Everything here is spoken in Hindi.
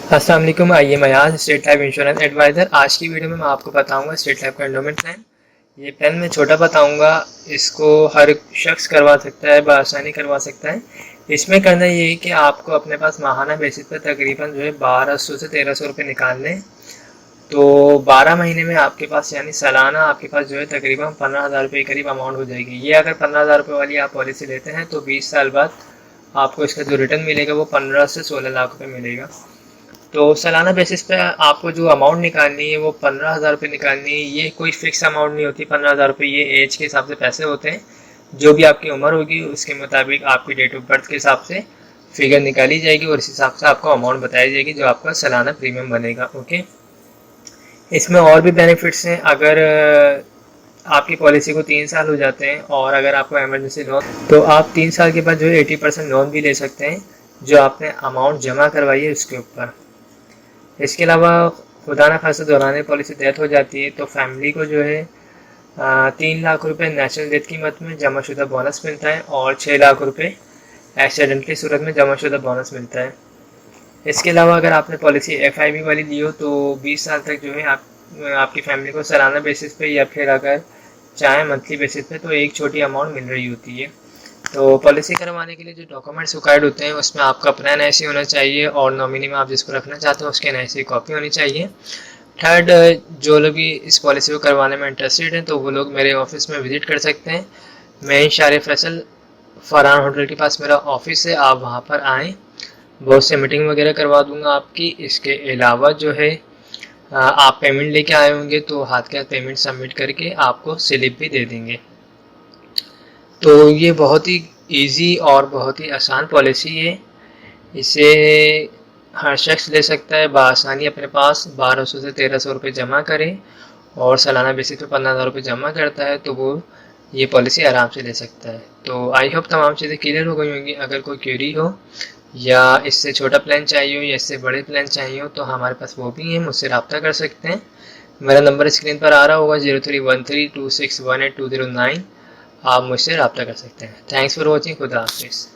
अस्सलाम वालेकुम। आइए मैं आज स्टेट लाइफ इंश्योरेंस एडवाइज़र। आज की वीडियो में मैं आपको बताऊंगा स्टेट लाइफ का एंडोमेंट प्लान। ये प्लान मैं छोटा बताऊंगा, इसको हर शख्स करवा सकता है, बआसानी करवा सकता है। इसमें करना ये है कि आपको अपने पास माहाना बेसिस पर तकरीबन जो है 1200 से 1300 रुपये निकालने। तो 12 महीने में आपके पास यानी सालाना आपके पास जो है तकरीबन 15,000 रुपये के करीब अमाउंट हो जाएगी। ये अगर 15,000 रुपये वाली आप पॉलिसी लेते हैं तो 20 साल बाद आपको इसका जो रिटर्न मिलेगा वो 15 से 16 लाख रुपये मिलेगा। तो सालाना बेसिस पे आपको जो अमाउंट निकालनी है वो 15,000 रुपये निकालनी है। ये कोई फिक्स अमाउंट नहीं होती 15,000 रुपये, ये एज के हिसाब से पैसे होते हैं। जो भी आपकी उम्र होगी उसके मुताबिक आपकी डेट ऑफ बर्थ के हिसाब से फिगर निकाली जाएगी और इस हिसाब से आपको अमाउंट बताई जाएगी जो आपका सालाना प्रीमियम बनेगा। ओके, इसमें और भी बेनिफिट्स हैं। अगर आपकी पॉलिसी को 3 साल हो जाते हैं और अगर आपको इमरजेंसी लोन, तो आप 3 साल के बाद जो है 80% लोन भी ले सकते हैं जो आपने अमाउंट जमा करवाई है उसके ऊपर। इसके अलावा खुदा न खास्ता दौरान पॉलिसी डेथ हो जाती है तो फैमिली को जो है 3 लाख रुपए नेशनल डेथ की मद में जमाशुदा बोनस मिलता है और 6 लाख रुपए एक्सीडेंट की सूरत में जमाशुदा बोनस मिलता है। इसके अलावा अगर आपने पॉलिसी FIB वाली ली हो तो 20 साल तक जो है आपकी फैमिली को सालाना बेसिस पे या फिर अगर चाहे मंथली बेसिस पे तो एक छोटी अमाउंट मिल रही होती है। तो पॉलिसी करवाने के लिए जो डॉक्यूमेंट्स रिक्वायर्ड होते हैं उसमें आपका अपना NIC होना चाहिए और नॉमिनी में आप जिसको रखना चाहते हैं उसके NIC कॉपी होनी चाहिए। थर्ड, जो लोग भी इस पॉलिसी को करवाने में इंटरेस्टेड हैं तो वो लोग मेरे ऑफिस में विजिट कर सकते हैं। मैं शार फैसल फरहान होटल के पास मेरा ऑफिस है, आप वहाँ पर आएँ, बहुत से मीटिंग वगैरह करवा दूंगा आपकी। इसके अलावा जो है आप पेमेंट लेके आए होंगे तो हाथ के हाथ पेमेंट सबमिट करके आपको स्लिप भी दे देंगे। तो ये बहुत ही इजी और बहुत ही आसान पॉलिसी है। इसे हर शख्स ले सकता है बआसानी। अपने पास 1200 से 1300 रुपये जमा करे और सालाना बेसिस पे 15,000 रुपये जमा करता है तो वो ये पॉलिसी आराम से ले सकता है। तो आई होप तमाम चीज़ें क्लियर हो गई होंगी। अगर कोई क्वेरी हो या इससे छोटा प्लान चाहिए हो या इससे बड़े प्लान चाहिए हो तो हमारे पास वो भी हैं, मुझसे रब्ता कर सकते हैं। मेरा नंबर स्क्रीन पर आ रहा होगा 031326182009। आप मुझसे रब्ता कर सकते हैं। Thanks for watching. खुदा हाफिज़।